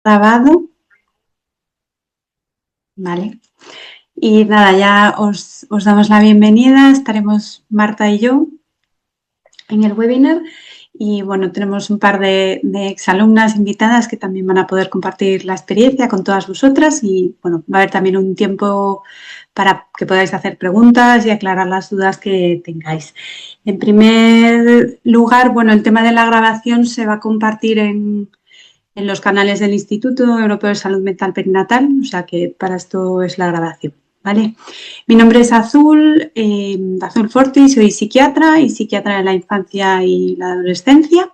Grabado, vale. Y nada, ya os damos la bienvenida. Estaremos Marta y yo en el webinar. Y bueno, tenemos un par de exalumnas invitadas que también van a poder compartir la experiencia con todas vosotras. Y bueno, va a haber también un tiempo para que podáis hacer preguntas y aclarar las dudas que tengáis. En primer lugar, bueno, el tema de la grabación se va a compartir en los canales del Instituto Europeo de Salud Mental Perinatal, o sea que para esto es la grabación, ¿vale? Mi nombre es Azul Forti, soy psiquiatra y psiquiatra de la infancia y la adolescencia.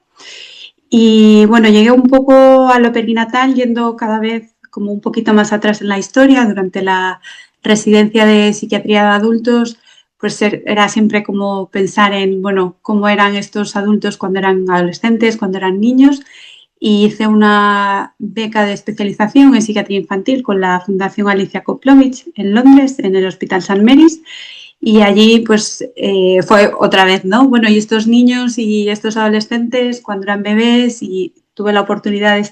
Y bueno, llegué un poco a lo perinatal yendo cada vez como un poquito más atrás en la historia. Durante la residencia de psiquiatría de adultos, pues era siempre como pensar en, bueno, cómo eran estos adultos cuando eran adolescentes, cuando eran niños, y hice una beca de especialización en psiquiatría infantil con la Fundación Alicia Koplovich en Londres, en el Hospital St. Mary's. Y allí pues fue otra vez, ¿no? Bueno, y estos niños y estos adolescentes cuando eran bebés, y tuve la oportunidad de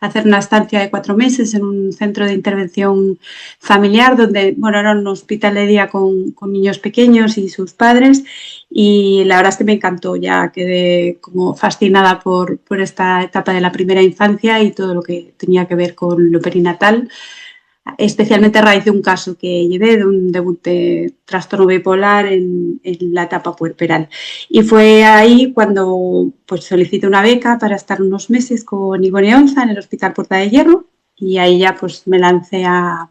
hacer una estancia de 4 meses en un centro de intervención familiar donde, bueno, era un hospital de día con niños pequeños y sus padres, y la verdad es que me encantó, ya quedé como fascinada por esta etapa de la primera infancia y todo lo que tenía que ver con lo perinatal, especialmente a raíz de un caso que llevé de un debut de trastorno bipolar en la etapa puerperal. Y fue ahí cuando pues, solicité una beca para estar unos meses con Ivone Onza en el Hospital Puerta de Hierro, y ahí ya pues me lancé a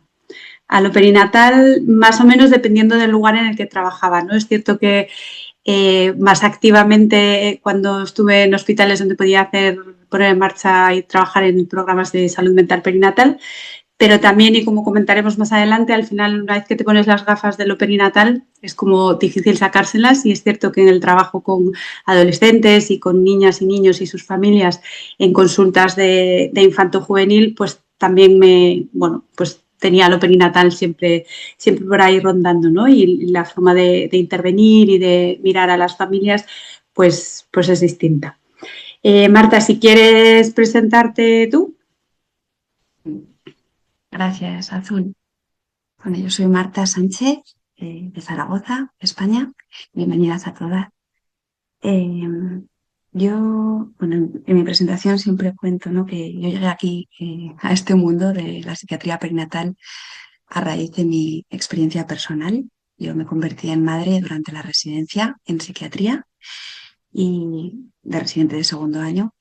lo perinatal, más o menos dependiendo del lugar en el que trabajaba, ¿no? Es cierto que más activamente cuando estuve en hospitales donde podía poner en marcha y trabajar en programas de salud mental perinatal, pero también, y como comentaremos más adelante, al final, una vez que te pones las gafas de lo perinatal, es como difícil sacárselas, y es cierto que en el trabajo con adolescentes y con niñas y niños y sus familias en consultas de infanto juvenil, pues también bueno, pues tenía lo perinatal siempre por ahí rondando, ¿no? Y la forma de intervenir y de mirar a las familias, pues es distinta. Marta, si quieres presentarte tú. Gracias, Azul. Bueno, yo soy Marta Sánchez, de Zaragoza, España. Bienvenidas a todas. Eh, bueno, en mi presentación siempre cuento, ¿no?, que yo llegué aquí, a este mundo de la psiquiatría perinatal a raíz de mi experiencia personal. Yo me convertí en madre durante la residencia en psiquiatría y de residente de segundo año,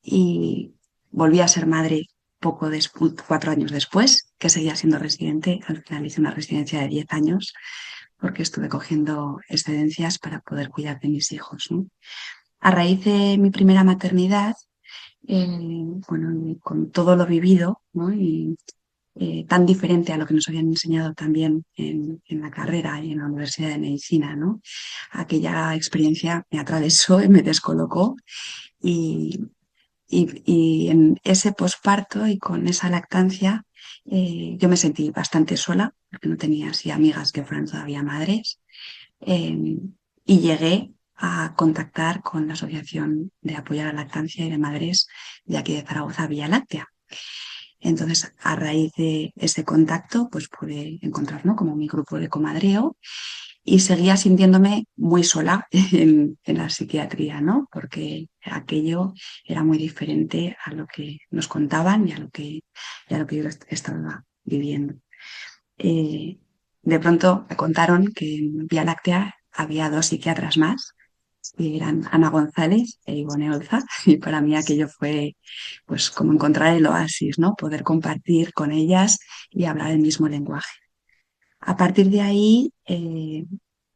y volví a ser madre poco después, 4 años después, que seguía siendo residente. Al final hice una residencia de 10 años porque estuve cogiendo excedencias para poder cuidar de mis hijos, ¿no? A raíz de mi primera maternidad, bueno, con todo lo vivido, ¿no?, y tan diferente a lo que nos habían enseñado también en la carrera y en la Universidad de Medicina, ¿no? Aquella experiencia me atravesó y me descolocó, y y en ese posparto y con esa lactancia, yo me sentí bastante sola, porque no tenía así amigas que fueran todavía madres, eh, y llegué a contactar con la Asociación de Apoyo a la Lactancia y de Madres de aquí de Zaragoza, Vía Láctea. Entonces, a raíz de ese contacto, pues pude encontrar, ¿no?, como mi grupo de comadreo, y seguía sintiéndome muy sola en la psiquiatría, ¿no? Porque aquello era muy diferente a lo que nos contaban y a lo que yo estaba viviendo. Eh, de pronto me contaron que en Vía Láctea había 2 psiquiatras más, que eran Ana González e Ivone Olza, y para mí aquello fue pues como encontrar el oasis, ¿no? Poder compartir con ellas y hablar el mismo lenguaje. A partir de ahí,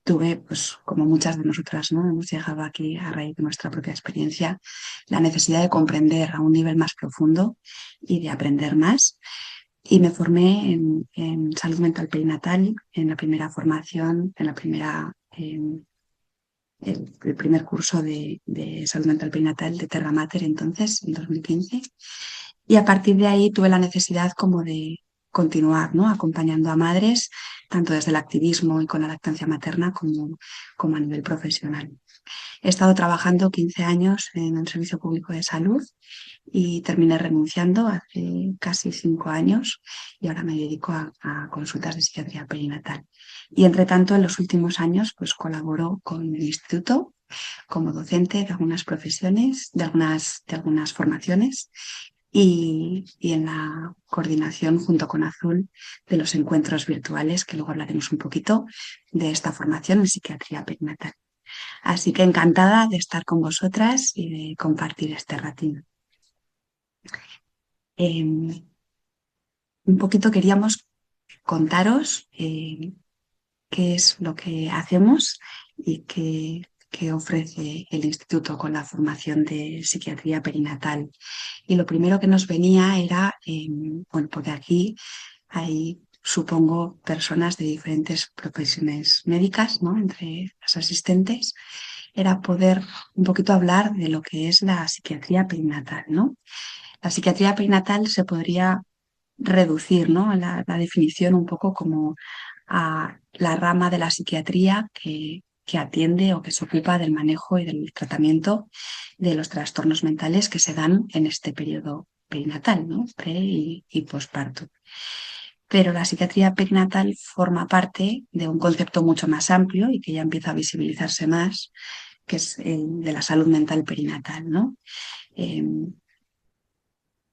tuve, pues como muchas de nosotras, ¿no?, hemos llegado aquí a raíz de nuestra propia experiencia, la necesidad de comprender a un nivel más profundo y de aprender más. Y me formé en salud mental perinatal, en la primera formación, el primer curso de salud mental perinatal de Terra Mater, entonces, en 2015. Y a partir de ahí tuve la necesidad como de continuar, ¿no?, acompañando a madres, tanto desde el activismo y con la lactancia materna como a nivel profesional. He estado trabajando 15 años en el Servicio Público de Salud y terminé renunciando hace casi 5 años y ahora me dedico a consultas de psiquiatría perinatal. Y entre tanto, en los últimos años, pues colaboro con el instituto como docente de algunas profesiones, de algunas formaciones y en la coordinación junto con Azul de los encuentros virtuales, que luego hablaremos un poquito de esta formación en psiquiatría perinatal. Así que encantada de estar con vosotras y de compartir este ratito. Un poquito queríamos contaros qué es lo que hacemos y qué ofrece el instituto con la formación de psiquiatría perinatal. Y lo primero que nos venía era, bueno, porque aquí hay, supongo, personas de diferentes profesiones médicas, ¿no?, entre las asistentes, era poder un poquito hablar de lo que es la psiquiatría perinatal, ¿no? La psiquiatría perinatal se podría reducir, ¿no?, la definición un poco como a la rama de la psiquiatría que atiende o que se ocupa del manejo y del tratamiento de los trastornos mentales que se dan en este periodo perinatal, ¿no?, pre y posparto. Pero la psiquiatría perinatal forma parte de un concepto mucho más amplio y que ya empieza a visibilizarse más, que es el de la salud mental perinatal, ¿no?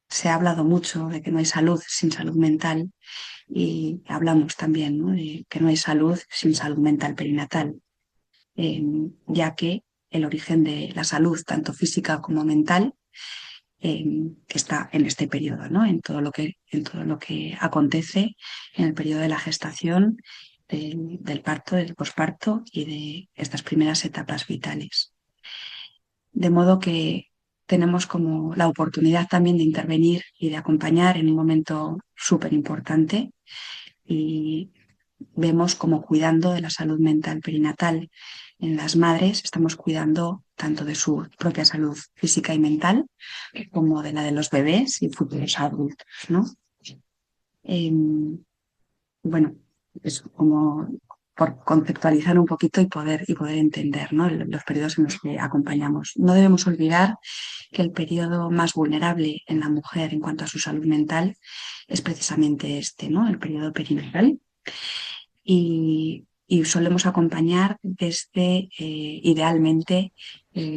Se ha hablado mucho de que no hay salud sin salud mental y hablamos también, ¿no?, de que no hay salud sin salud mental perinatal, ya que el origen de la salud, tanto física como mental, está en este periodo, ¿no?, en todo lo que acontece en el periodo de la gestación, del parto, del posparto y de estas primeras etapas vitales. De modo que tenemos como la oportunidad también de intervenir y de acompañar en un momento súper importante y vemos como cuidando de la salud mental perinatal en las madres, estamos cuidando tanto de su propia salud física y mental como de la de los bebés y futuros adultos, ¿no? Bueno, es como por conceptualizar un poquito y poder entender, ¿no?, los periodos en los que acompañamos. No debemos olvidar que el periodo más vulnerable en la mujer en cuanto a su salud mental es precisamente este, ¿no?, el periodo perinatal. Y solemos acompañar desde, idealmente,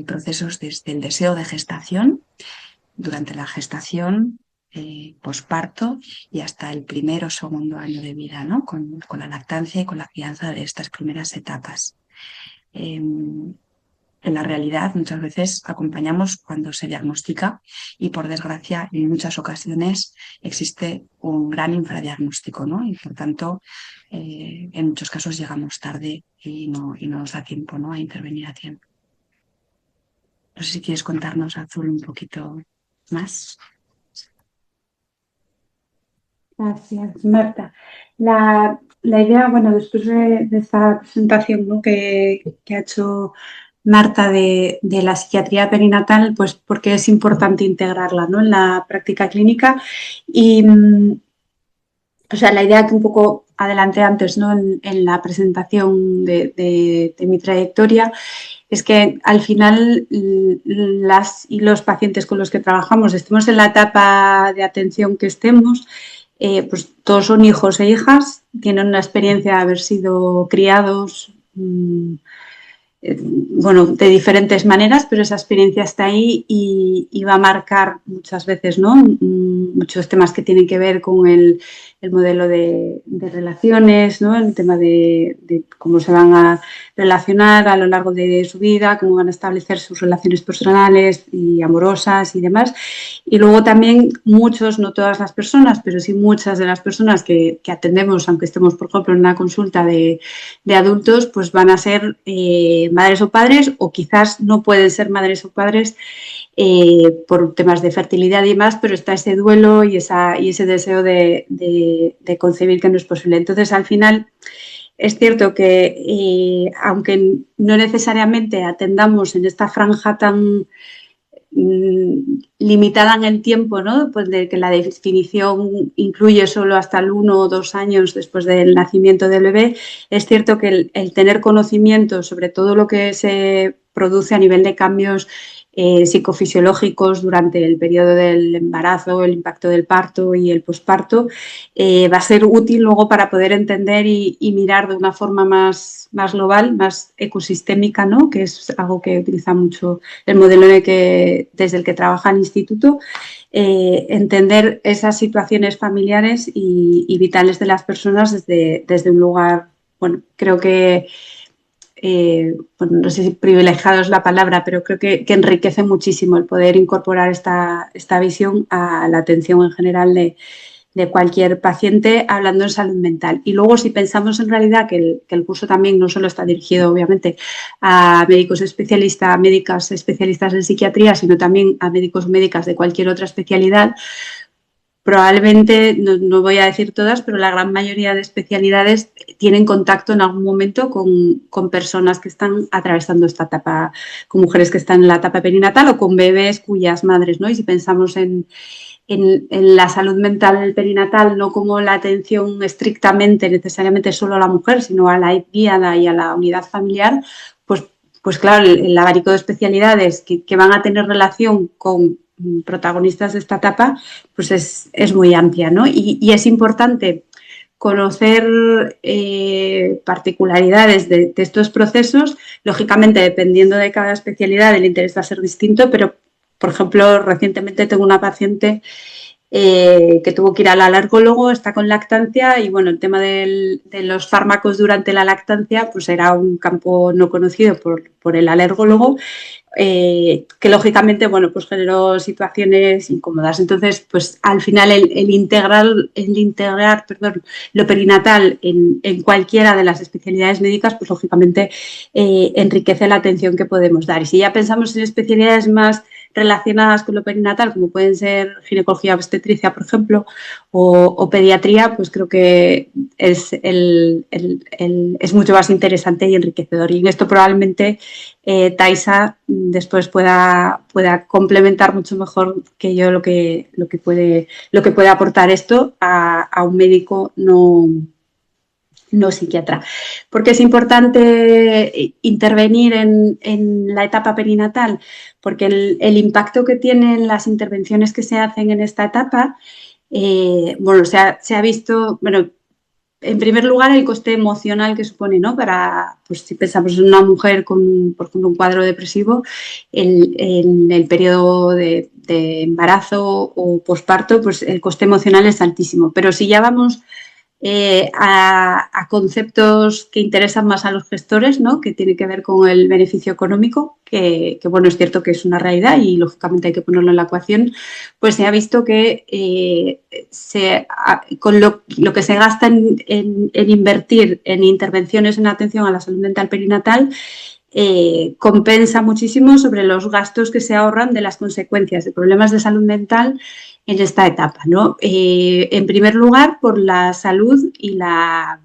procesos desde el deseo de gestación, durante la gestación, posparto y hasta el primer o segundo año de vida, ¿no?, con la lactancia y con la crianza de estas primeras etapas. En la realidad, muchas veces acompañamos cuando se diagnostica y, por desgracia, en muchas ocasiones existe un gran infradiagnóstico, ¿no?, y, por tanto, en muchos casos llegamos tarde y no nos da tiempo, ¿no?, a intervenir a tiempo. No sé si quieres contarnos, Azul, un poquito más. Gracias, Marta. La idea, bueno, después de esta presentación, ¿no?, que ha hecho Marta de la psiquiatría perinatal, pues porque es importante integrarla, ¿no?, en la práctica clínica. Y, o sea, la idea que un poco adelanté antes, ¿no?, en la presentación de mi trayectoria, es que al final las y los pacientes con los que trabajamos, estemos en la etapa de atención que estemos, pues todos son hijos e hijas, tienen una experiencia de haber sido criados, bueno, de diferentes maneras, pero esa experiencia está ahí y va a marcar muchas veces, ¿no?, muchos temas que tienen que ver con el modelo de relaciones, ¿no?, el tema de cómo se van a relacionar a lo largo de su vida, cómo van a establecer sus relaciones personales y amorosas y demás. Y luego también muchos, no todas las personas, pero sí muchas de las personas que atendemos, aunque estemos, por ejemplo, en una consulta de adultos, pues van a ser madres o padres, o quizás no pueden ser madres o padres por temas de fertilidad y demás, pero está ese duelo y ese deseo de concebir que no es posible. Entonces, al final, es cierto que aunque no necesariamente atendamos en esta franja tan limitada en el tiempo, ¿no? Pues de que la definición incluye solo hasta el 1 o 2 años después del nacimiento del bebé, es cierto que el tener conocimiento sobre todo lo que se produce a nivel de cambios psicofisiológicos durante el periodo del embarazo, el impacto del parto y el posparto, va a ser útil luego para poder entender y mirar de una forma más global, más ecosistémica, ¿no? Que es algo que utiliza mucho el modelo desde el que trabaja el instituto, entender esas situaciones familiares y vitales de las personas desde un lugar, bueno, creo que bueno, no sé si privilegiado es la palabra, pero creo que enriquece muchísimo el poder incorporar esta visión a la atención en general de cualquier paciente hablando en salud mental. Y luego, si pensamos en realidad que el curso también no solo está dirigido, obviamente, a médicos especialistas, médicas especialistas en psiquiatría, sino también a médicos o médicas de cualquier otra especialidad, probablemente, no voy a decir todas, pero la gran mayoría de especialidades tienen contacto en algún momento con personas que están atravesando esta etapa, con mujeres que están en la etapa perinatal o con bebés cuyas madres, ¿no? Y si pensamos en la salud mental perinatal, no como la atención estrictamente, necesariamente solo a la mujer, sino a la guiada y a la unidad familiar, pues claro, el abanico de especialidades que van a tener relación con protagonistas de esta etapa, pues es muy amplia, ¿no? Y es importante conocer particularidades de estos procesos. Lógicamente, dependiendo de cada especialidad, el interés va a ser distinto, pero, por ejemplo, recientemente tengo una paciente que tuvo que ir al alergólogo, está con lactancia y bueno, el tema de los fármacos durante la lactancia pues era un campo no conocido por el alergólogo, que lógicamente bueno, pues generó situaciones incómodas. Entonces, pues al final el integrar lo perinatal en cualquiera de las especialidades médicas, pues lógicamente enriquece la atención que podemos dar. Y si ya pensamos en especialidades más relacionadas con lo perinatal, como pueden ser ginecología obstetricia, por ejemplo, o pediatría, pues creo que es mucho más interesante y enriquecedor. Y en esto probablemente Taisa después pueda complementar mucho mejor que yo lo que puede aportar esto a un médico no psiquiatra. ¿Por qué es importante intervenir en la etapa perinatal? Porque el impacto que tienen las intervenciones que se hacen en esta etapa, bueno, se ha visto, bueno, en primer lugar, el coste emocional que supone, ¿no? Pues si pensamos en una mujer con, por ejemplo, un cuadro depresivo, en el periodo de embarazo o posparto, pues el coste emocional es altísimo. Pero si ya vamos a conceptos que interesan más a los gestores, ¿no? Que tiene que ver con el beneficio económico, que bueno, es cierto que es una realidad y lógicamente hay que ponerlo en la ecuación, pues se ha visto que con lo que se gasta en invertir en intervenciones en atención a la salud mental perinatal, compensa muchísimo sobre los gastos que se ahorran de las consecuencias de problemas de salud mental en esta etapa, ¿no? En primer lugar, por la salud y la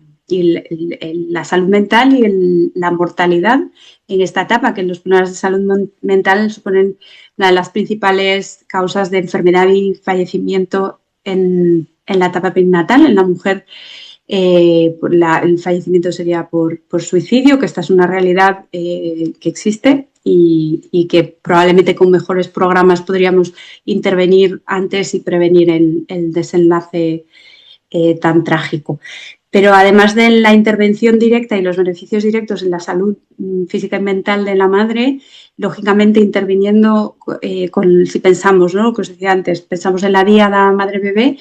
salud mental y la mortalidad en esta etapa, que los problemas de salud mental suponen una de las principales causas de enfermedad y fallecimiento en la etapa perinatal. En la mujer el fallecimiento sería por suicidio, que esta es una realidad que existe y que probablemente con mejores programas podríamos intervenir antes y prevenir el desenlace tan trágico. Pero además de la intervención directa y los beneficios directos en la salud física y mental de la madre, lógicamente interviniendo si pensamos, ¿no? Lo que os decía antes, pensamos en la diada madre-bebé,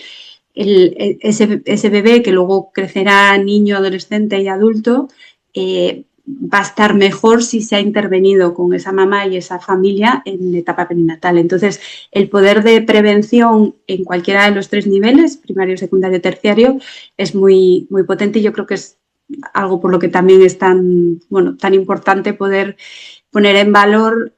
ese bebé que luego crecerá niño, adolescente y adulto, va a estar mejor si se ha intervenido con esa mamá y esa familia en etapa perinatal. Entonces, el poder de prevención en cualquiera de los 3 niveles, primario, secundario, terciario, es muy, muy potente y yo creo que es algo por lo que también es tan importante poder poner en valor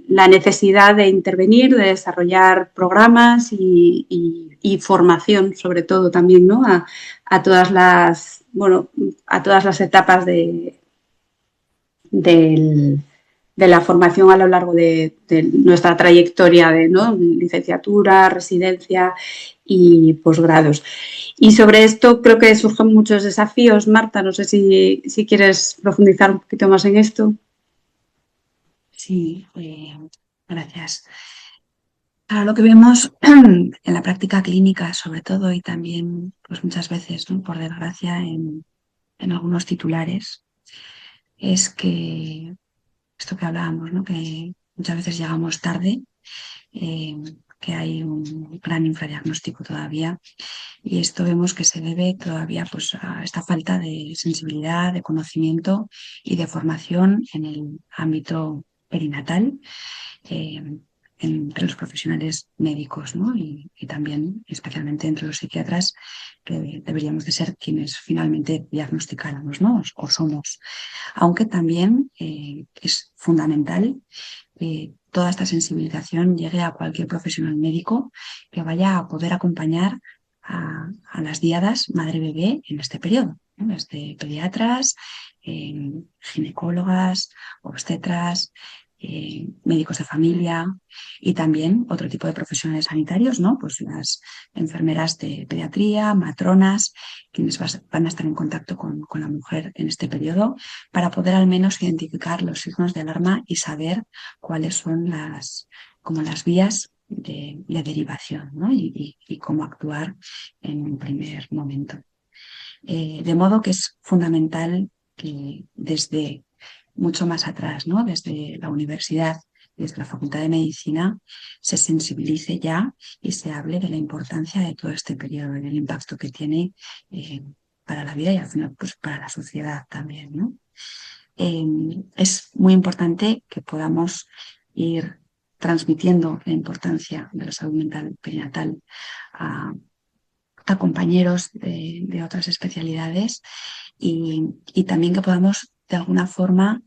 la necesidad de intervenir, de desarrollar programas y formación, sobre todo también, ¿no? a todas las etapas del la formación a lo largo de nuestra trayectoria de, ¿no?, licenciatura, residencia y posgrados. Y sobre esto creo que surgen muchos desafíos. Marta, no sé si quieres profundizar un poquito más en esto. Sí, gracias. Ahora lo que vemos en la práctica clínica, sobre todo, y también, pues muchas veces, ¿no?, por desgracia, en algunos titulares, es que esto que hablábamos, ¿no?, que muchas veces llegamos tarde, eh, que hay un gran infradiagnóstico todavía, y esto vemos que se debe todavía, pues, a esta falta de sensibilidad, de conocimiento y de formación en el ámbito perinatal, eh, entre los profesionales médicos, ¿no? Y también, especialmente entre los psiquiatras, que deberíamos de ser quienes finalmente diagnosticáramos, ¿no? O somos. Aunque también es fundamental que toda esta sensibilización llegue a cualquier profesional médico que vaya a poder acompañar a las diadas madre-bebé en este periodo, ¿no? Desde pediatras, ginecólogas, obstetras, médicos de familia y también otro tipo de profesionales sanitarios, ¿no? Pues las enfermeras de pediatría, matronas, quienes van a estar en contacto con la mujer en este periodo, para poder al menos identificar los signos de alarma y saber cuáles son como las vías de derivación, ¿no? Y cómo actuar en un primer momento. De modo que es fundamental que desde mucho más atrás, ¿no?, desde la universidad, desde la Facultad de Medicina, se sensibilice ya y se hable de la importancia de todo este periodo y del impacto que tiene para la vida y al final, pues, para la sociedad también, ¿no? Es muy importante que podamos ir transmitiendo la importancia de la salud mental perinatal a compañeros de otras especialidades y también que podamos de alguna forma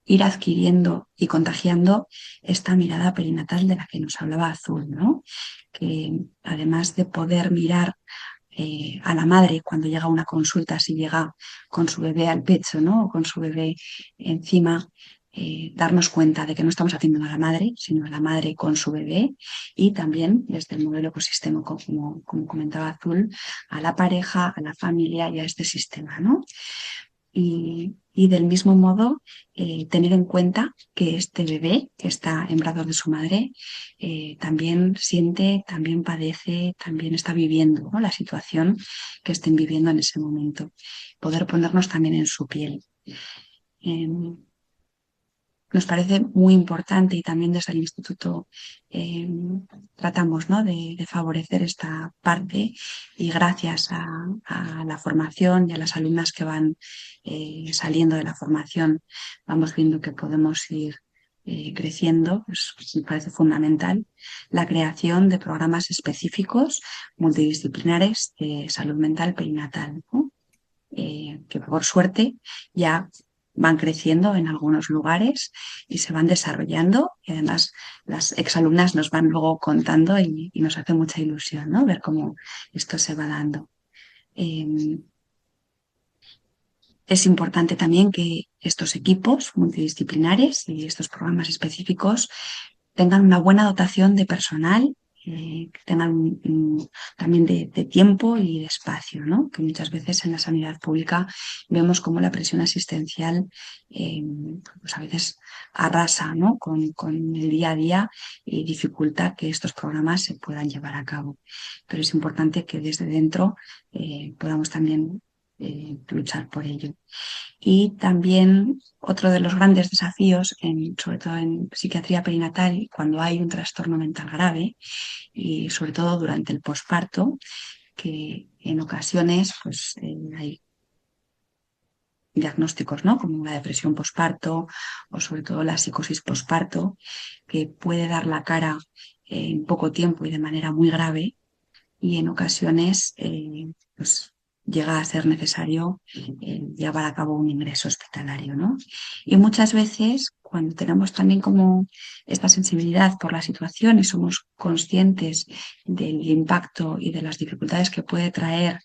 ir adquiriendo y contagiando esta mirada perinatal de la que nos hablaba Azul, ¿no? Que además de poder mirar a la madre cuando llega a una consulta, si llega con su bebé al pecho, ¿no?, o con su bebé encima, darnos cuenta de que no estamos haciendo a la madre, sino a la madre con su bebé, y también desde el modelo ecosistémico, como comentaba Azul, a la pareja, a la familia y a este sistema, ¿no? Y del mismo modo, tener en cuenta que este bebé que está en brazos de su madre también siente, también padece, también está viviendo, ¿no?, la situación que estén viviendo en ese momento. Poder ponernos también en su piel. Nos parece muy importante y también desde el Instituto tratamos, ¿no?, de favorecer esta parte, y gracias a la formación y a las alumnas que van saliendo de la formación vamos viendo que podemos ir creciendo. Pues me parece fundamental la creación de programas específicos multidisciplinares de salud mental perinatal, ¿no? Que por suerte ya van creciendo en algunos lugares y se van desarrollando, y además las exalumnas nos van luego contando y nos hace mucha ilusión, ¿no?, ver cómo esto se va dando. Es importante también que estos equipos multidisciplinares y estos programas específicos tengan una buena dotación de personal, que tengan también de tiempo y de espacio, ¿no? Que muchas veces en la sanidad pública vemos cómo la presión asistencial pues a veces arrasa, ¿no?, con el día a día y dificulta que estos programas se puedan llevar a cabo. Pero es importante que desde dentro podamos también luchar por ello. Y también otro de los grandes desafíos, sobre todo en psiquiatría perinatal, cuando hay un trastorno mental grave y sobre todo durante el posparto, que en ocasiones pues, hay diagnósticos, ¿no?, como la depresión posparto o sobre todo la psicosis posparto, que puede dar la cara en poco tiempo y de manera muy grave, y en ocasiones pues llega a ser necesario llevar a cabo un ingreso hospitalario, ¿no? Y muchas veces, cuando tenemos también como esta sensibilidad por la situación y somos conscientes del impacto y de las dificultades que puede traer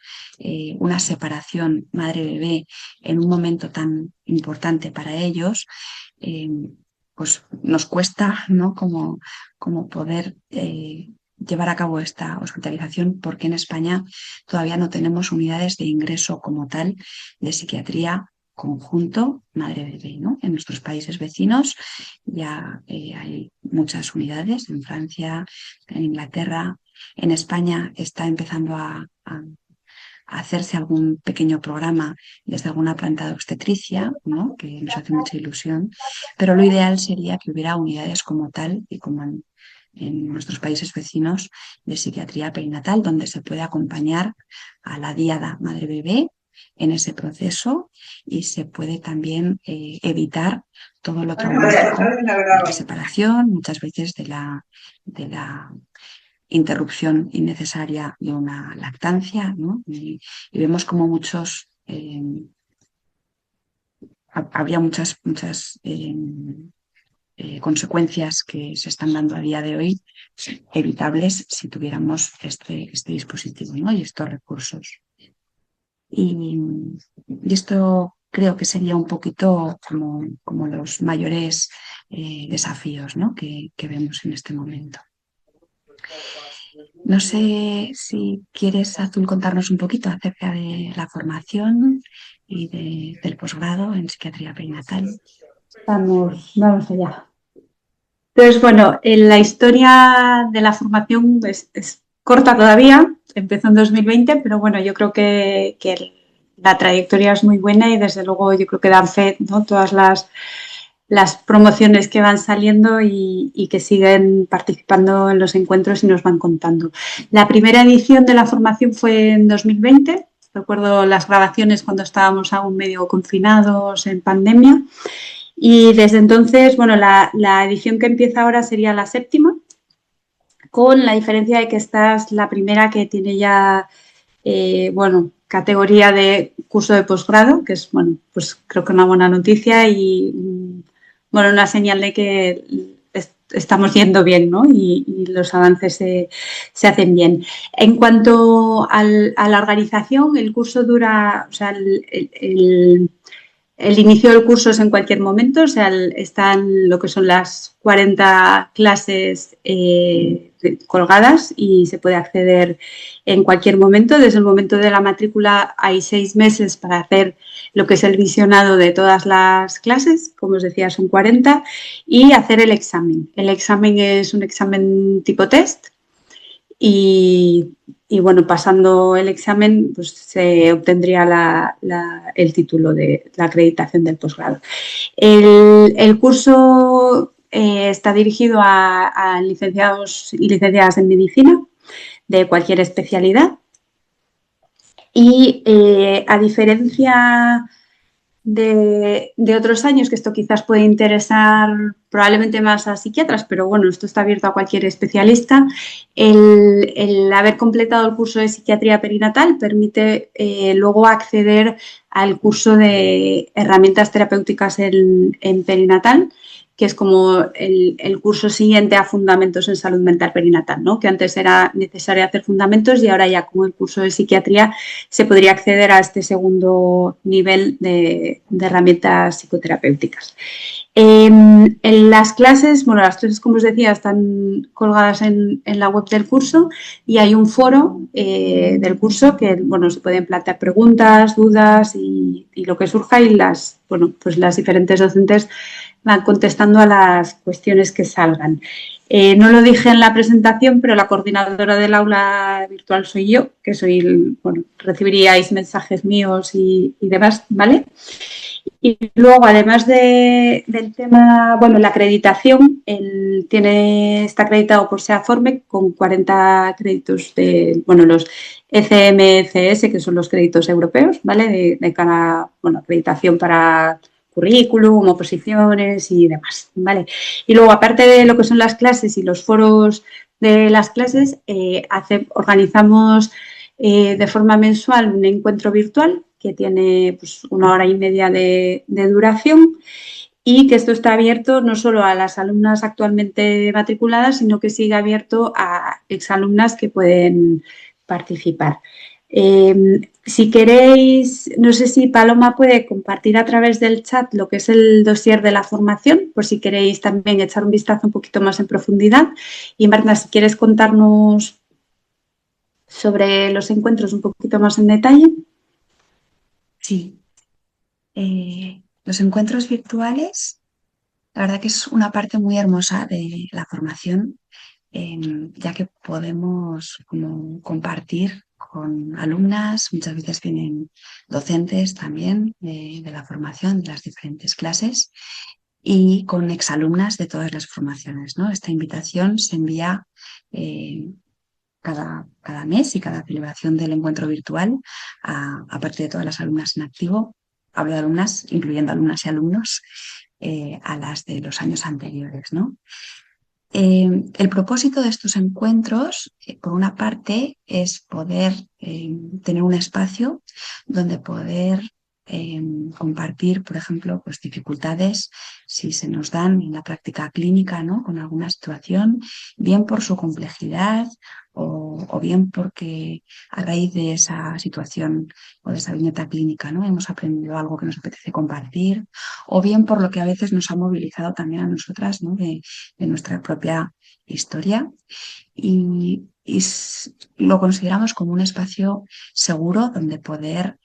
una separación madre-bebé en un momento tan importante para ellos, pues nos cuesta, ¿no? como poder llevar a cabo esta hospitalización, porque en España todavía no tenemos unidades de ingreso como tal de psiquiatría conjunto madre-bebé, ¿no? En nuestros países vecinos ya hay muchas unidades, en Francia, en Inglaterra, en España está empezando a hacerse algún pequeño programa desde alguna planta de obstetricia, ¿no? Que nos hace mucha ilusión, pero lo ideal sería que hubiera unidades como tal y como en nuestros países vecinos de psiquiatría perinatal, donde se puede acompañar a la diada madre-bebé en ese proceso y se puede también evitar todo lo traumático de la separación, muchas veces de la interrupción innecesaria de una lactancia, ¿no? Y vemos como habría muchas consecuencias que se están dando a día de hoy evitables si tuviéramos este dispositivo, ¿no? Y estos recursos. Y esto creo que sería un poquito como los mayores desafíos, ¿no? que vemos en este momento. No sé si quieres, Azul, contarnos un poquito acerca de la formación y del posgrado en psiquiatría perinatal. Vamos allá. Entonces, bueno, la historia de la formación es corta todavía, empezó en 2020, pero bueno, yo creo que la trayectoria es muy buena y desde luego yo creo que dan fe, ¿no? Todas las promociones que van saliendo y que siguen participando en los encuentros y nos van contando. La primera edición de la formación fue en 2020, recuerdo las grabaciones cuando estábamos aún medio confinados en pandemia. Y desde entonces, bueno, la edición que empieza ahora sería la 7ª, con la diferencia de que esta es la primera que tiene ya, bueno, categoría de curso de posgrado, que es, bueno, pues creo que una buena noticia y, bueno, una señal de que estamos yendo bien, ¿no? Y los avances se hacen bien. En cuanto a la organización, el curso dura, o sea, el inicio del curso es en cualquier momento, o sea, están lo que son las 40 clases colgadas y se puede acceder en cualquier momento. Desde el momento de la matrícula hay 6 meses para hacer lo que es el visionado de todas las clases, como os decía, son 40, y hacer el examen. El examen es un examen tipo test. Y bueno, pasando el examen, pues se obtendría el título de la acreditación del posgrado. El curso está dirigido a licenciados y licenciadas en medicina de cualquier especialidad. Y a diferencia de otros años, que esto quizás puede interesar probablemente más a psiquiatras, pero bueno, esto está abierto a cualquier especialista. El haber completado el curso de psiquiatría perinatal permite luego acceder al curso de herramientas terapéuticas en perinatal, que es como el curso siguiente a fundamentos en salud mental perinatal, ¿no? Que antes era necesario hacer fundamentos y ahora ya como el curso de psiquiatría se podría acceder a este segundo nivel de herramientas psicoterapéuticas. En las clases, bueno, las clases, como os decía, están colgadas en la web del curso y hay un foro del curso que, bueno, se pueden plantear preguntas, dudas y lo que surja y bueno, pues las diferentes docentes van contestando a las cuestiones que salgan. No lo dije en la presentación, pero la coordinadora del aula virtual soy yo, que bueno, recibiríais mensajes míos y demás, ¿vale? Y luego, además del tema, bueno, la acreditación, está acreditado por SEAFORME con 40 créditos de, bueno, los ECMCS, que son los créditos europeos, ¿vale? De cara, bueno, acreditación para currículum, oposiciones y demás, ¿vale? Y luego, aparte de lo que son las clases y los foros de las clases, organizamos de forma mensual un encuentro virtual que tiene pues, 1 hora y media de duración y que esto está abierto no solo a las alumnas actualmente matriculadas, sino que sigue abierto a exalumnas que pueden participar. Si queréis, no sé si Paloma puede compartir a través del chat lo que es el dossier de la formación, por si queréis también echar un vistazo un poquito más en profundidad. Y Marta, si quieres contarnos sobre los encuentros un poquito más en detalle. Sí, los encuentros virtuales, la verdad que es una parte muy hermosa de la formación, ya que podemos como compartir con alumnas, muchas veces vienen docentes también de la formación, de las diferentes clases, y con exalumnas de todas las formaciones, ¿no? Esta invitación se envía eh, cada mes y cada celebración del encuentro virtual a partir de todas las alumnas en activo. Hablo de alumnas, incluyendo alumnas y alumnos, a las de los años anteriores, ¿no? El propósito de estos encuentros, por una parte, es poder tener un espacio donde poder compartir, por ejemplo, pues, dificultades si se nos dan en la práctica clínica, ¿no? Con alguna situación, bien por su complejidad o bien porque a raíz de esa situación o de esa viñeta clínica, ¿no? Hemos aprendido algo que nos apetece compartir, o bien por lo que a veces nos ha movilizado también a nosotras, ¿no? De nuestra propia historia y lo consideramos como un espacio seguro donde poder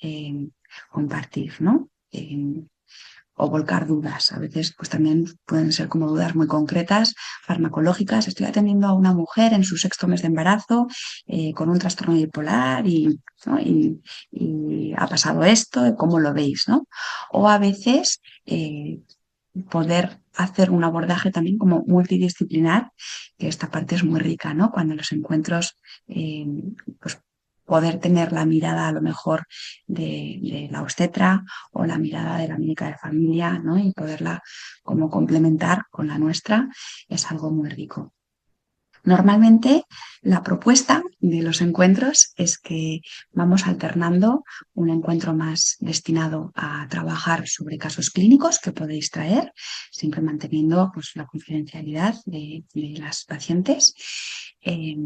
compartir, ¿no? O volcar dudas. A veces pues también pueden ser como dudas muy concretas, farmacológicas. Estoy atendiendo a una mujer en su sexto mes de embarazo con un trastorno bipolar ¿no? Y ha pasado esto, ¿cómo lo veis? ¿No? O a veces poder hacer un abordaje también como multidisciplinar, que esta parte es muy rica, ¿no? Cuando los encuentros, pues poder tener la mirada a lo mejor de la obstetra o la mirada de la médica de familia, ¿no? Y poderla como complementar con la nuestra es algo muy rico. Normalmente la propuesta de los encuentros es que vamos alternando un encuentro más destinado a trabajar sobre casos clínicos que podéis traer, siempre manteniendo pues, la confidencialidad de las pacientes, eh,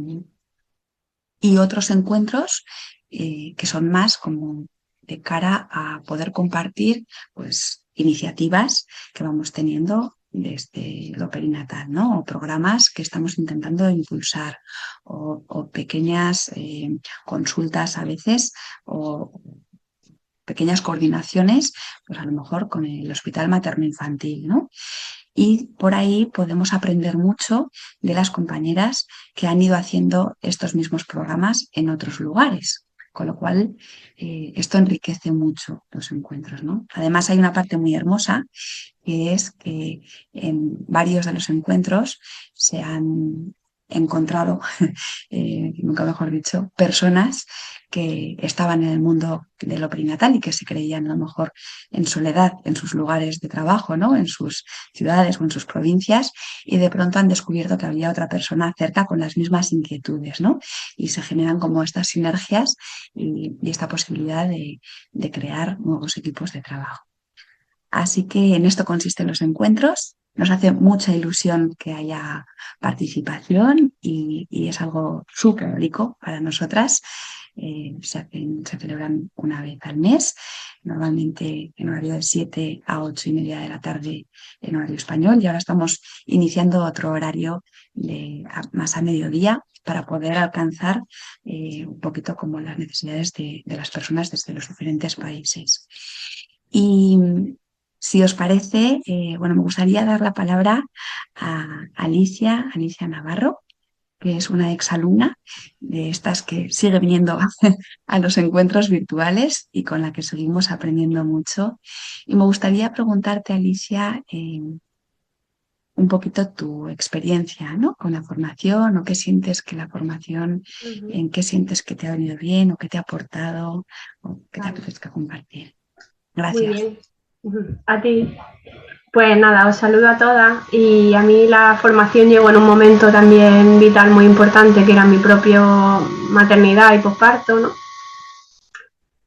y otros encuentros que son más como de cara a poder compartir pues, iniciativas que vamos teniendo desde lo perinatal, ¿no? O programas que estamos intentando impulsar o pequeñas consultas a veces o pequeñas coordinaciones, pues a lo mejor con el Hospital Materno-Infantil, ¿no? Y por ahí podemos aprender mucho de las compañeras que han ido haciendo estos mismos programas en otros lugares. Con lo cual, esto enriquece mucho los encuentros, ¿no? Además, hay una parte muy hermosa, que es que en varios de los encuentros se han encontrado, nunca mejor dicho, personas que estaban en el mundo de lo perinatal y que se creían a lo mejor en soledad en sus lugares de trabajo, ¿no? En sus ciudades o en sus provincias, y de pronto han descubierto que había otra persona cerca con las mismas inquietudes, ¿no? Y se generan como estas sinergias y esta posibilidad de crear nuevos equipos de trabajo. Así que en esto consisten los encuentros. Nos hace mucha ilusión que haya participación y es algo súper rico para nosotras. Se celebran una vez al mes, normalmente en horario de 7 a 8:30 de la tarde en horario español, y ahora estamos iniciando otro horario más a mediodía para poder alcanzar un poquito como las necesidades de las personas desde los diferentes países. Y si os parece, bueno, me gustaría dar la palabra a Alicia Navarro, que es una exalumna de estas que sigue viniendo a los encuentros virtuales y con la que seguimos aprendiendo mucho. Y me gustaría preguntarte, Alicia, un poquito tu experiencia, ¿no? Con la formación, o qué sientes que la formación, en qué sientes que te ha venido bien o qué te ha aportado o qué te apetezca compartir. Muy Gracias. bien. A ti. Pues nada, os saludo a todas, y a mí la formación llegó en un momento también vital muy importante, que era mi propia maternidad y posparto, ¿no?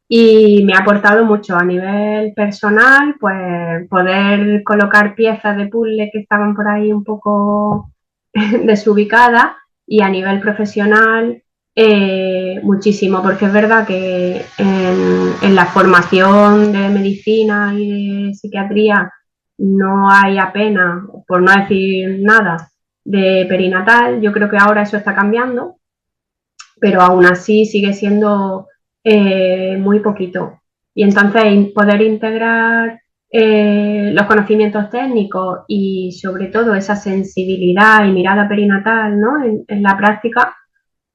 Y me ha aportado mucho a nivel personal, pues poder colocar piezas de puzzle que estaban por ahí un poco desubicadas, y a nivel profesional muchísimo, porque es verdad que en la formación de medicina y de psiquiatría no hay apenas, por no decir nada, de perinatal. Yo creo que ahora eso está cambiando, pero aún así sigue siendo muy poquito. Y entonces poder integrar los conocimientos técnicos y sobre todo esa sensibilidad y mirada perinatal, ¿no? en la práctica,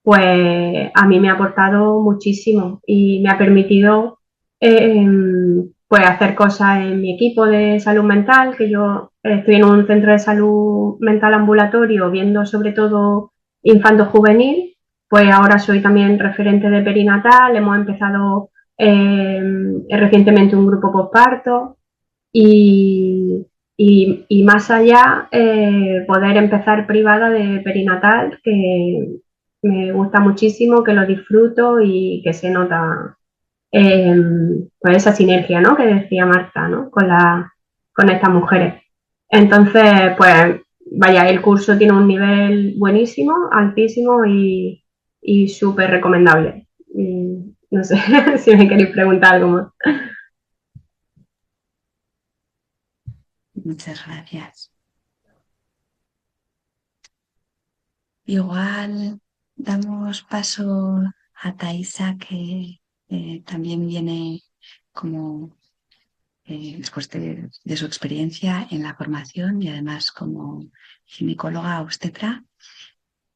pues a mí me ha aportado muchísimo y me ha permitido pues hacer cosas en mi equipo de salud mental, que yo estoy en un centro de salud mental ambulatorio viendo sobre todo infanto juvenil, pues ahora soy también referente de perinatal, hemos empezado recientemente un grupo posparto y más allá poder empezar privada de perinatal, que me gusta muchísimo, que lo disfruto y que se nota eh, pues esa sinergia, ¿no? Que decía Marta, ¿no? Con estas mujeres. Entonces, pues vaya, el curso tiene un nivel buenísimo, altísimo y súper recomendable. Y no sé si me queréis preguntar algo más. Muchas gracias. Igual damos paso a Thaisa, que también viene como después de su experiencia en la formación y además como ginecóloga obstetra.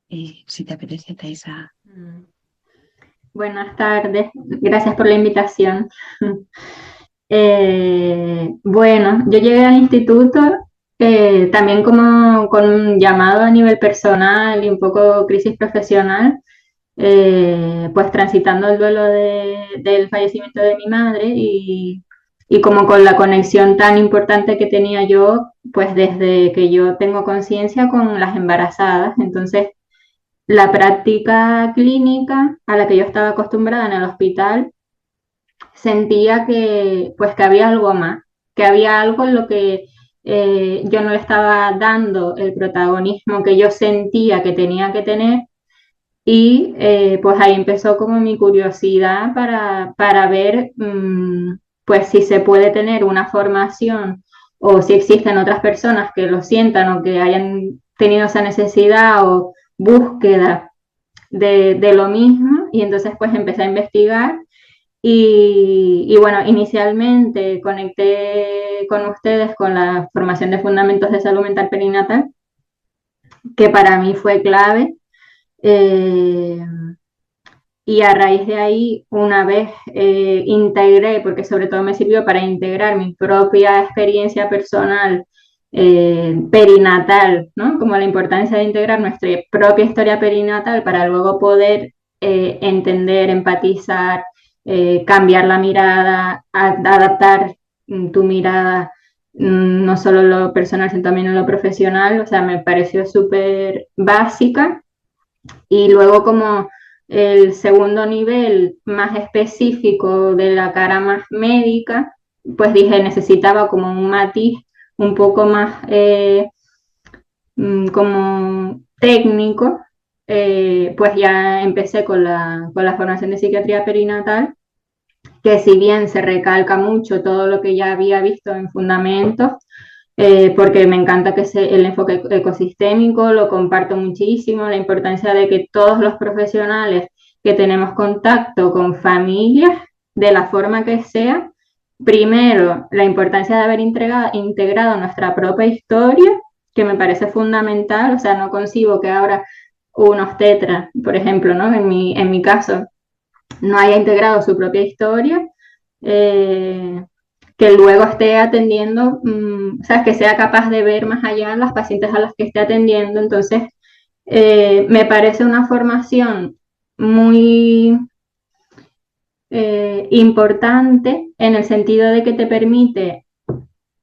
Si te apetece, Thaisa. Buenas tardes, gracias por la invitación. Bueno, yo llegué al instituto también como con un llamado a nivel personal y un poco crisis profesional, pues transitando el duelo del fallecimiento de mi madre y como con la conexión tan importante que tenía yo, pues desde que yo tengo conciencia con las embarazadas. Entonces, la práctica clínica a la que yo estaba acostumbrada en el hospital, sentía que, pues, que había algo más, que había algo en lo que yo no le estaba dando el protagonismo que yo sentía que tenía que tener y pues ahí empezó como mi curiosidad para ver pues si se puede tener una formación o si existen otras personas que lo sientan o que hayan tenido esa necesidad o búsqueda de lo mismo y entonces pues empecé a investigar y bueno, inicialmente conecté con ustedes con la formación de fundamentos de salud mental perinatal, que para mí fue clave. Eh, y a raíz de ahí, una vez integré, porque sobre todo me sirvió para integrar mi propia experiencia personal perinatal, ¿no? Como la importancia de integrar nuestra propia historia perinatal para luego poder entender, empatizar, cambiar la mirada, adaptar tu mirada, no solo en lo personal, sino también en lo profesional. O sea, me pareció súper básica. Y luego como el segundo nivel más específico de la cara más médica, pues dije, necesitaba como un matiz un poco más como técnico, pues ya empecé con la formación de psiquiatría perinatal, que si bien se recalca mucho todo lo que ya había visto en fundamentos, porque me encanta que el enfoque ecosistémico lo comparto muchísimo, la importancia de que todos los profesionales que tenemos contacto con familias, de la forma que sea, primero, la importancia de haber integrado nuestra propia historia, que me parece fundamental. O sea, no concibo que ahora unos tetras, por ejemplo, ¿no? En mi caso, no haya integrado su propia historia, que luego esté atendiendo, o sea, que sea capaz de ver más allá las pacientes a las que esté atendiendo. Entonces, me parece una formación muy importante en el sentido de que te permite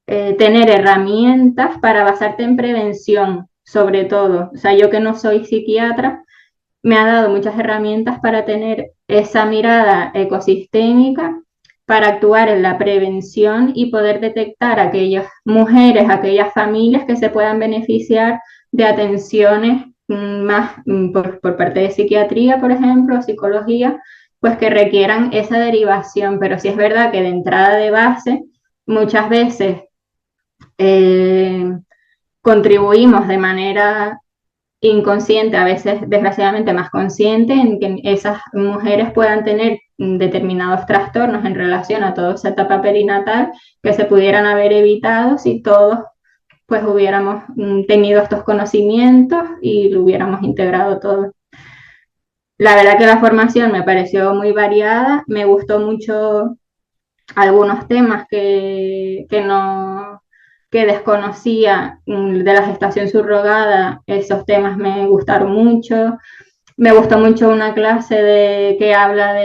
tener herramientas para basarte en prevención, sobre todo. O sea, yo que no soy psiquiatra, me ha dado muchas herramientas para tener esa mirada ecosistémica, para actuar en la prevención y poder detectar a aquellas mujeres, aquellas familias que se puedan beneficiar de atenciones más por parte de psiquiatría, por ejemplo, psicología, pues que requieran esa derivación, pero sí es verdad que de entrada de base muchas veces eh, contribuimos de manera inconsciente, a veces desgraciadamente más consciente, en que esas mujeres puedan tener determinados trastornos en relación a toda esa etapa perinatal que se pudieran haber evitado si todos pues hubiéramos tenido estos conocimientos y lo hubiéramos integrado todo. La verdad que la formación me pareció muy variada, me gustó mucho algunos temas que desconocía de la gestación subrogada, esos temas me gustaron mucho. Me gustó mucho una clase que habla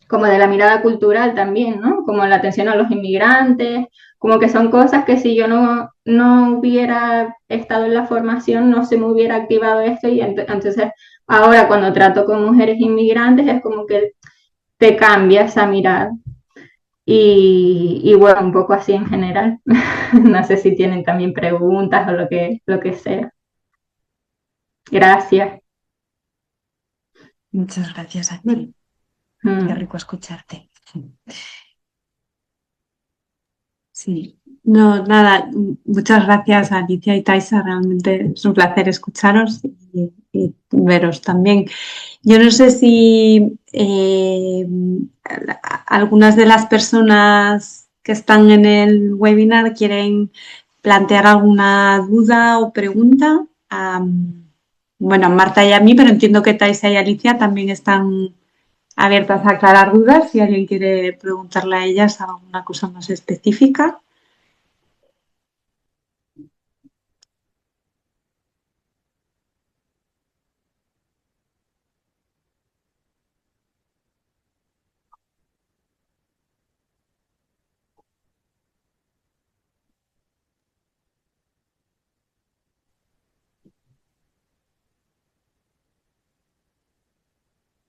como de la mirada cultural también, ¿no? Como la atención a los inmigrantes, como que son cosas que si yo no hubiera estado en la formación no se me hubiera activado esto y entonces ahora cuando trato con mujeres inmigrantes es como que te cambia esa mirada. Y bueno, un poco así en general. No sé si tienen también preguntas o lo que sea. Gracias. Muchas gracias a ti. Qué rico escucharte. Sí, no, nada, muchas gracias a Alicia y Taisa, realmente es un placer escucharos y veros también. Yo no sé si algunas de las personas que están en el webinar quieren plantear alguna duda o pregunta. Bueno, a Marta y a mí, pero entiendo que Taisa y Alicia también están abiertas a aclarar dudas. Si alguien quiere preguntarle a ellas alguna cosa más específica.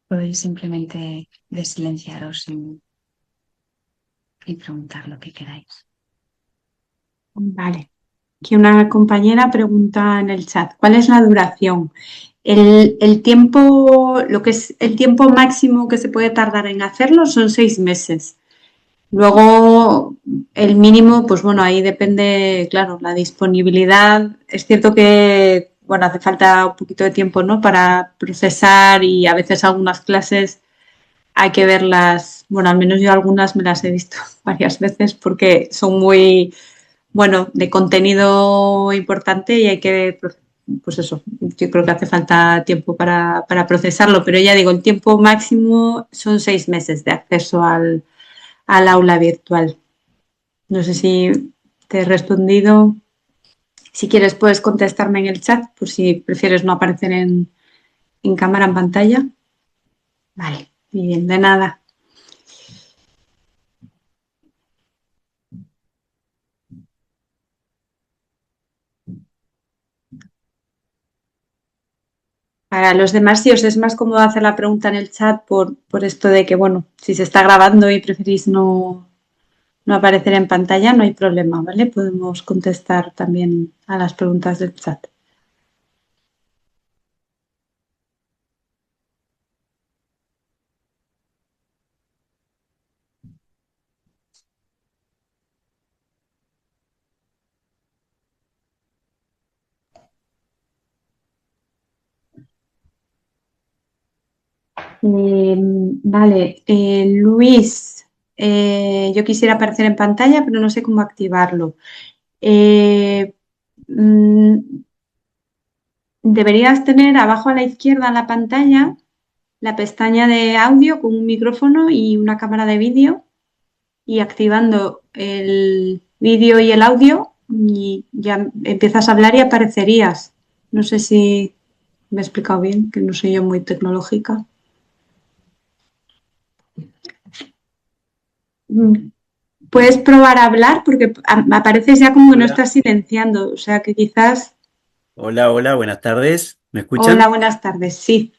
Podéis simplemente desilenciaros y preguntar lo que queráis. Vale. Aquí una compañera pregunta en el chat, ¿cuál es la duración? El tiempo, lo que es el tiempo máximo que se puede tardar en hacerlo son 6 meses. Luego, el mínimo, pues bueno, ahí depende, claro, la disponibilidad. Es cierto que, bueno, hace falta un poquito de tiempo, ¿no? Para procesar y a veces algunas clases hay que verlas, bueno, al menos yo algunas me las he visto varias veces porque son muy, bueno, de contenido importante y hay que, pues eso, yo creo que hace falta tiempo para procesarlo, pero ya digo, el tiempo máximo son 6 meses de acceso al aula virtual. No sé si te he respondido. Si quieres puedes contestarme en el chat por si prefieres no aparecer en cámara, en pantalla. Vale, muy bien, de nada. Para los demás, si os es más cómodo hacer la pregunta en el chat por esto de que, bueno, si se está grabando y preferís no aparecer en pantalla, no hay problema, ¿vale? Podemos contestar también a las preguntas del chat. Vale, Luis, yo quisiera aparecer en pantalla, pero no sé cómo activarlo. Eh, mm, Deberías tener abajo a la izquierda en la pantalla la pestaña de audio con un micrófono y una cámara de vídeo y activando el vídeo y el audio y ya empiezas a hablar y aparecerías. No sé si me he explicado bien, que no soy yo muy tecnológica. Puedes probar a hablar porque apareces ya como que no Hola, estás silenciando, o sea que quizás... hola, hola, buenas tardes. ¿Me Hola, escuchan? buenas tardes. Sí,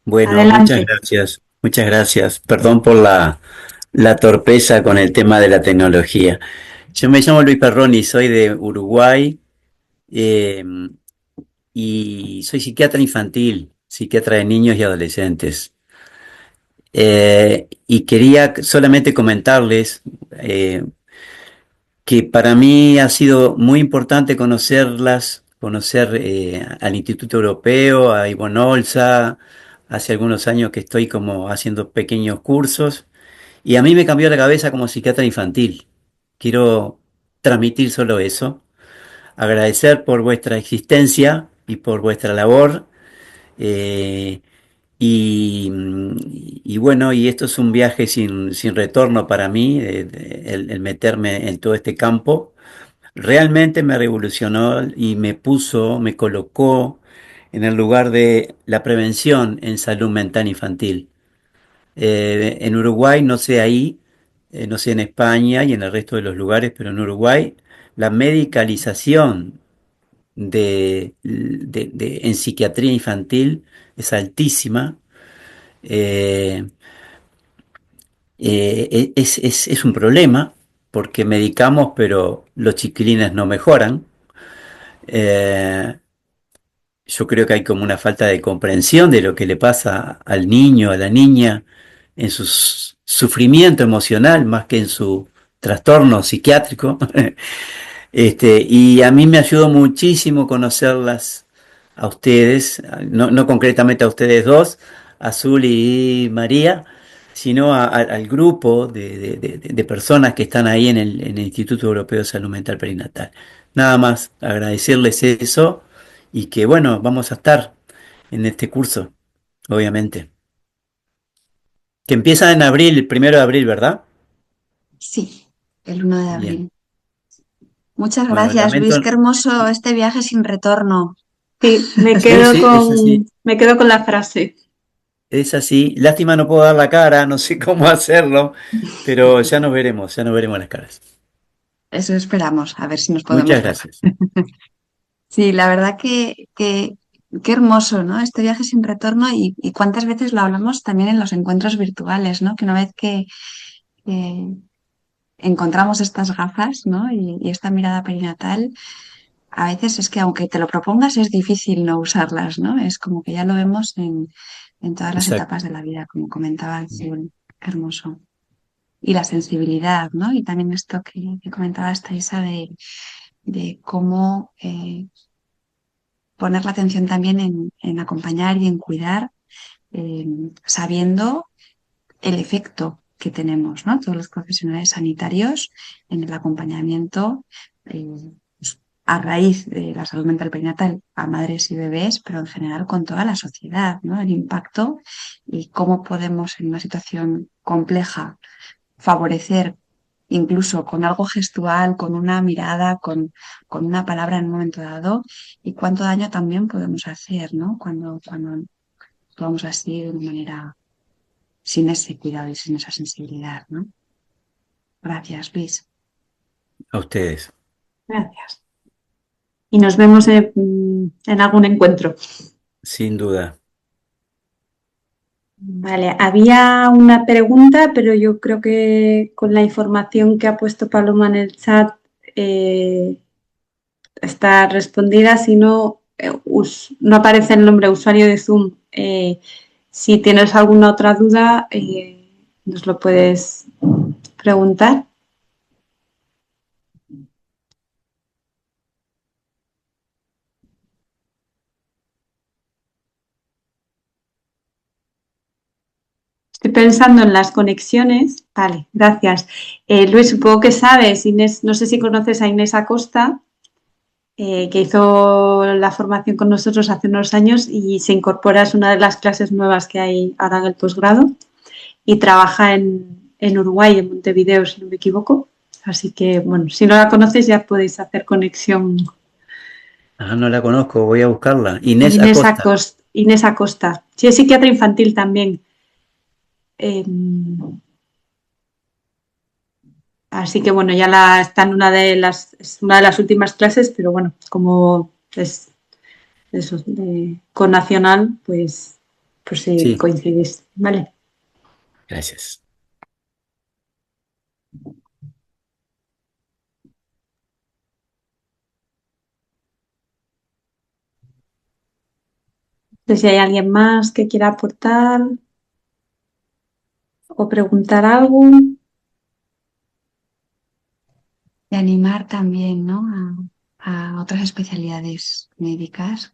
Bueno, muchas adelante. gracias, muchas gracias. Perdón por la torpeza con el tema de la tecnología. Yo me llamo Luis Perroni, soy de Uruguay. Eh, y soy psiquiatra infantil, psiquiatra de niños y adolescentes. Y quería solamente comentarles que para mí ha sido muy importante conocerlas, conocer al Instituto Europeo, a Ivonne Olza. Hace algunos años que estoy como haciendo pequeños cursos y a mí me cambió la cabeza como psiquiatra infantil. Quiero transmitir solo eso, agradecer por vuestra existencia y por vuestra labor. eh, y bueno, y esto es un viaje sin retorno para mí, el meterme en todo este campo. Realmente me revolucionó y me puso, me colocó en el lugar de la prevención en salud mental infantil. En Uruguay, no sé ahí, no sé en España y en el resto de los lugares, pero en Uruguay la medicalización en psiquiatría infantil es altísima. Eh, es un problema porque medicamos, pero los chiquilines no mejoran. Eh, yo creo que hay como una falta de comprensión de lo que le pasa al niño, a la niña, en su sufrimiento emocional más que en su trastorno psiquiátrico. Y a mí me ayudó muchísimo conocerlas a ustedes, no concretamente a ustedes dos, Azul y María, sino al grupo de personas que están ahí en el Instituto Europeo de Salud Mental Perinatal. Nada más agradecerles eso y que bueno, vamos a estar en este curso, obviamente. Que empieza en abril, el 1 de abril, ¿verdad? Sí, el 1 de Bien. abril. Muchas Bueno, gracias, Luis. lamento. Qué hermoso este viaje sin retorno. Sí, Sí, sí, es así. me quedo con la frase. Es así. Lástima no puedo dar la cara, no sé cómo hacerlo, pero ya nos veremos las caras. Eso esperamos, a ver si nos Muchas podemos ver. gracias. Sí, la verdad que qué hermoso, ¿no? Este viaje sin retorno y cuántas veces lo hablamos también en los encuentros virtuales, ¿no? Que una vez que encontramos estas gafas, ¿no? Y esta mirada perinatal, a veces es que aunque te lo propongas es difícil no usarlas, ¿no? Es como que ya lo vemos en todas las Exacto. etapas de la vida, como comentaba Azul. Qué hermoso. Y la sensibilidad, ¿no? Y también esto que comentaba esta Isa de cómo poner la atención también en acompañar y en cuidar, eh, sabiendo el efecto que tenemos, ¿no? Todos los profesionales sanitarios en el acompañamiento pues, a raíz de la salud mental perinatal a madres y bebés, pero en general con toda la sociedad, ¿no? El impacto y cómo podemos en una situación compleja favorecer incluso con algo gestual, con una mirada, con una palabra en un momento dado, y cuánto daño también podemos hacer, ¿no? Cuando actuamos así de una manera sin ese cuidado y sin esa sensibilidad, ¿no? Gracias, Luis. A ustedes. Gracias. Y nos vemos en algún encuentro. Sin duda. Vale, había una pregunta, pero yo creo que con la información que ha puesto Paloma en el chat eh, está respondida. Si no, no aparece el nombre de usuario de Zoom. Si tienes alguna otra duda, nos lo puedes preguntar. Estoy pensando en las conexiones. Vale, gracias. Luis, supongo que sabes, Inés, no sé si conoces a Inés Acosta, que hizo la formación con nosotros hace unos años y se incorpora, es una de las clases nuevas que hay ahora en el posgrado y trabaja en Uruguay, en Montevideo, si no me equivoco. Así que, bueno, si no la conoces ya podéis hacer conexión. Ah, no la conozco, voy a buscarla. Inés Acosta. Inés Acosta. Sí, es psiquiatra infantil también. Eh, Así que bueno, está en es una de las últimas clases, pero bueno, como es eso, con Nacional, pues sí, Sí, coincidís. Vale. gracias. No sé si hay alguien más que quiera aportar o preguntar algo. De animar también, ¿no? A otras especialidades médicas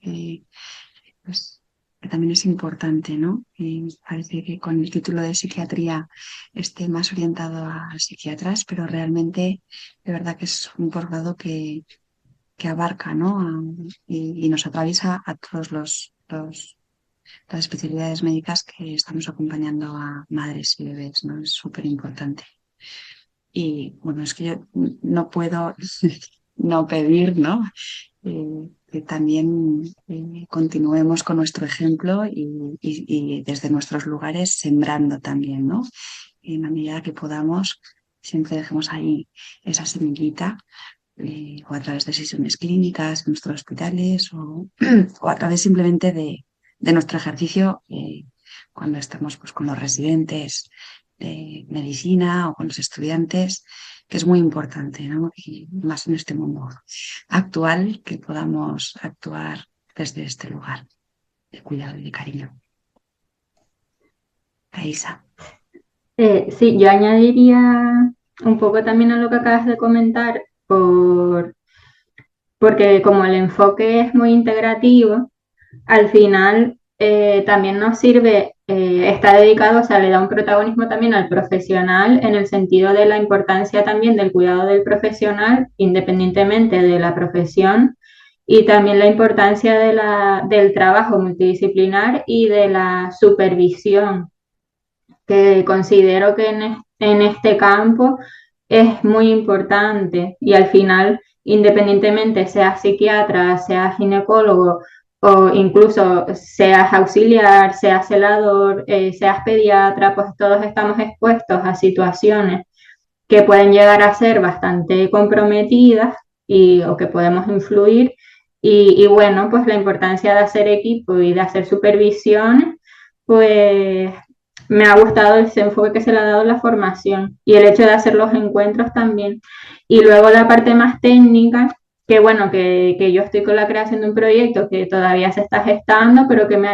pues, que también es importante, ¿no? Y parece que con el título de psiquiatría esté más orientado a psiquiatras, pero realmente de verdad que es un posgrado que abarca, ¿no? Y nos atraviesa a todos las especialidades médicas que estamos acompañando a madres y bebés, ¿no? Es súper importante. Y bueno, es que yo no puedo no pedir, ¿no? Que también continuemos con nuestro ejemplo y desde nuestros lugares sembrando también, ¿no? En la medida que podamos, siempre dejemos ahí esa semillita, o a través de sesiones clínicas en nuestros hospitales o a través simplemente de nuestro ejercicio cuando estamos pues, con los residentes de medicina o con los estudiantes, que es muy importante, ¿no? Y más en este mundo actual, que podamos actuar desde este lugar de cuidado y de cariño. Kaisa. Sí, yo añadiría un poco también a lo que acabas de comentar, porque como el enfoque es muy integrativo, al final también nos sirve, está dedicado, o sea, le da un protagonismo también al profesional en el sentido de la importancia también del cuidado del profesional, independientemente de la profesión, y también la importancia del trabajo multidisciplinar y de la supervisión, que considero que en este campo es muy importante y al final, independientemente seas psiquiatra, seas ginecólogo o incluso seas auxiliar, seas celador, seas pediatra, pues todos estamos expuestos a situaciones que pueden llegar a ser bastante comprometidas o que podemos influir. Y bueno, pues la importancia de hacer equipo y de hacer supervisión, pues me ha gustado ese enfoque que se le ha dado la formación y el hecho de hacer los encuentros también. Y luego la parte más técnica, que bueno, que yo estoy con la creación de un proyecto que todavía se está gestando, pero que me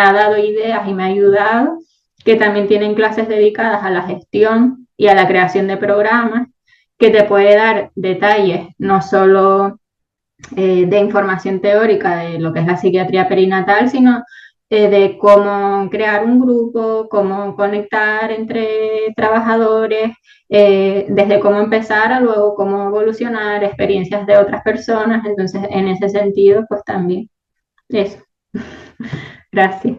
ha dado ideas y me ha ayudado, que también tienen clases dedicadas a la gestión y a la creación de programas, que te puede dar detalles, no solo de información teórica de lo que es la psiquiatría perinatal, sino de cómo crear un grupo, cómo conectar entre trabajadores, desde cómo empezar a luego cómo evolucionar, experiencias de otras personas. Entonces, en ese sentido, pues también eso. Gracias.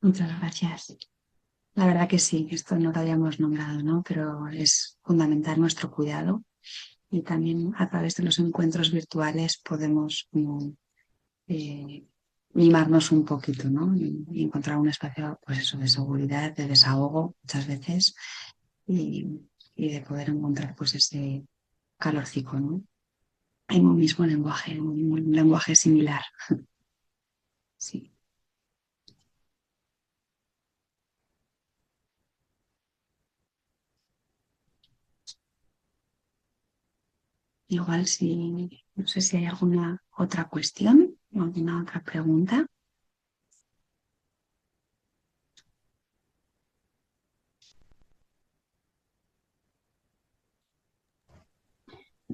Muchas gracias. La verdad que sí, esto no lo habíamos nombrado, ¿no? Pero es fundamental nuestro cuidado y también a través de los encuentros virtuales podemos mimarnos un poquito, ¿no? Y encontrar un espacio, pues eso, de seguridad, de desahogo muchas veces y de poder encontrar pues ese calorcico, ¿no? En un mismo lenguaje, un lenguaje similar. Sí. Igual si, no sé si hay alguna otra cuestión o alguna otra pregunta.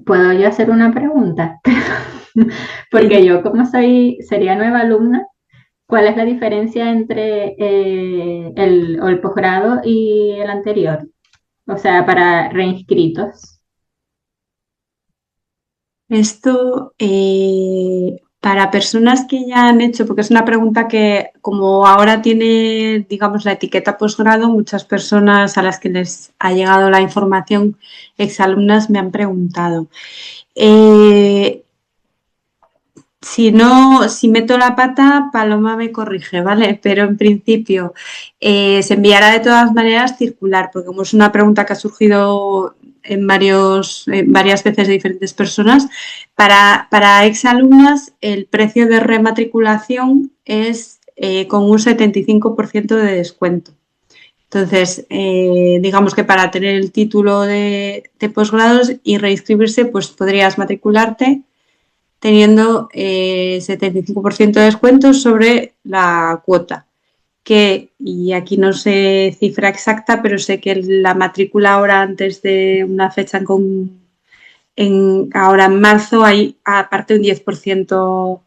¿Puedo yo hacer una pregunta? Porque yo, como sería nueva alumna, ¿cuál es la diferencia entre el posgrado y el anterior? O sea, para reinscritos. Esto para personas que ya han hecho, porque es una pregunta que como ahora tiene, digamos, la etiqueta posgrado, muchas personas a las que les ha llegado la información, exalumnas, me han preguntado. Si meto la pata, Paloma me corrige, ¿vale? Pero en principio se enviará de todas maneras circular, porque como es una pregunta que ha surgido en varias veces de diferentes personas, para exalumnas el precio de rematriculación es con un 75% de descuento. Entonces, digamos que para tener el título de posgrados y reinscribirse, pues podrías matricularte teniendo 75% de descuento sobre la cuota. Y aquí no sé cifra exacta, pero sé que la matrícula ahora antes de una fecha ahora en marzo hay aparte un 10%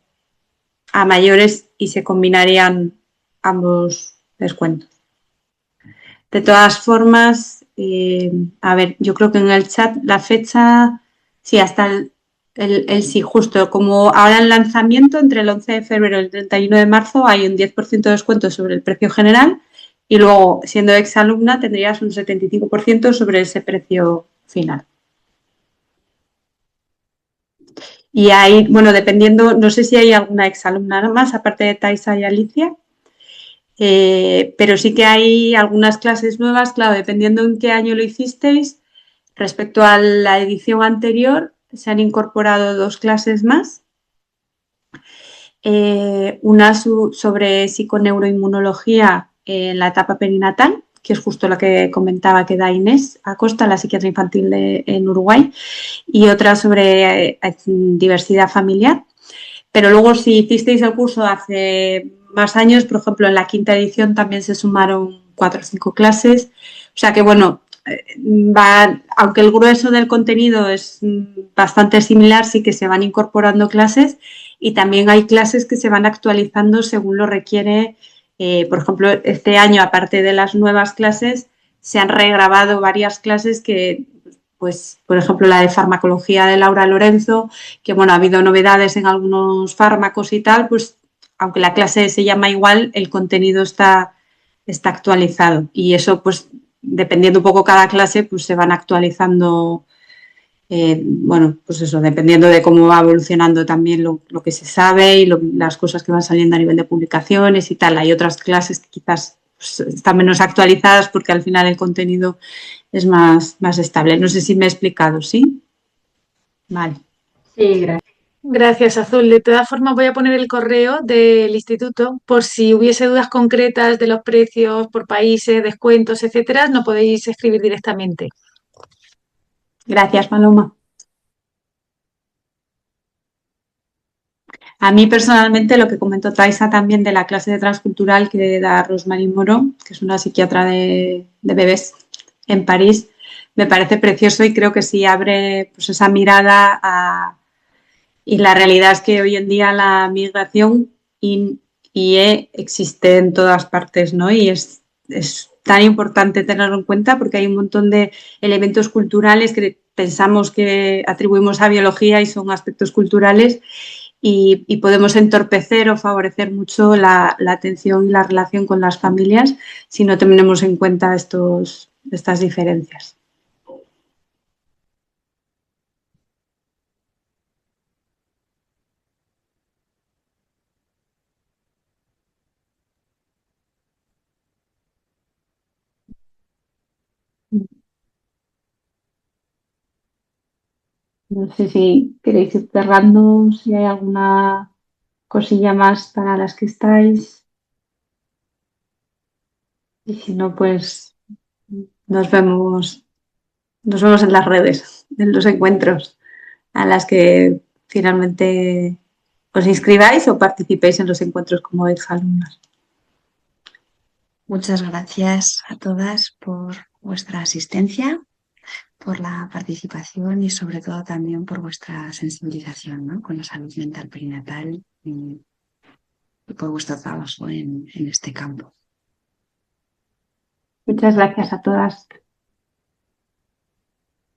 a mayores y se combinarían ambos descuentos. De todas formas, a ver, yo creo que en el chat la fecha, sí, hasta sí, justo como ahora el lanzamiento entre el 11 de febrero y el 31 de marzo hay un 10% de descuento sobre el precio general y luego, siendo exalumna, tendrías un 75% sobre ese precio final. Y ahí, bueno, dependiendo, no sé si hay alguna exalumna más, aparte de Taisa y Alicia, pero sí que hay algunas clases nuevas, claro, dependiendo en qué año lo hicisteis. Respecto a la edición anterior, se han incorporado 2 clases más. Una sobre psiconeuroinmunología en la etapa perinatal, que es justo la que comentaba que da Inés Acosta, la psiquiatra infantil en Uruguay, y otra sobre diversidad familiar. Pero luego, si hicisteis el curso hace más años, por ejemplo, en la 5ª edición también se sumaron 4 o 5 clases. O sea que, bueno, aunque el grueso del contenido es bastante similar, sí que se van incorporando clases y también hay clases que se van actualizando según lo requiere. Por ejemplo, este año, aparte de las nuevas clases, se han regrabado varias clases que, pues, por ejemplo, la de farmacología de Laura Lorenzo, que, bueno, ha habido novedades en algunos fármacos y tal, pues, aunque la clase se llama igual, el contenido está actualizado y eso, pues, dependiendo un poco cada clase, pues se van actualizando, bueno, pues eso, dependiendo de cómo va evolucionando también lo que se sabe y las cosas que van saliendo a nivel de publicaciones y tal. Hay otras clases que quizás pues, están menos actualizadas porque al final el contenido es más estable. No sé si me he explicado, ¿sí? Vale. Sí, gracias. Gracias, Azul. De todas formas, voy a poner el correo del instituto por si hubiese dudas concretas de los precios por países, descuentos, etcétera, no podéis escribir directamente. Gracias, Paloma. A mí personalmente lo que comentó Taisa también de la clase de transcultural que da Rosmarie Moro, que es una psiquiatra de bebés en París, me parece precioso y creo que sí abre pues, esa mirada y la realidad es que hoy en día la migración existe en todas partes, ¿no? Y es tan importante tenerlo en cuenta porque hay un montón de elementos culturales que pensamos que atribuimos a biología y son aspectos culturales y podemos entorpecer o favorecer mucho la atención y la relación con las familias si no tenemos en cuenta estas diferencias. No sé si queréis ir cerrando, si hay alguna cosilla más para las que estáis. Y si no, pues nos vemos en las redes, en los encuentros a las que finalmente os inscribáis o participéis en los encuentros como exalumnas. Muchas gracias a todas por vuestra asistencia, por la participación y sobre todo también por vuestra sensibilización, ¿no? Con la salud mental perinatal y por vuestro trabajo en este campo. Muchas gracias a todas.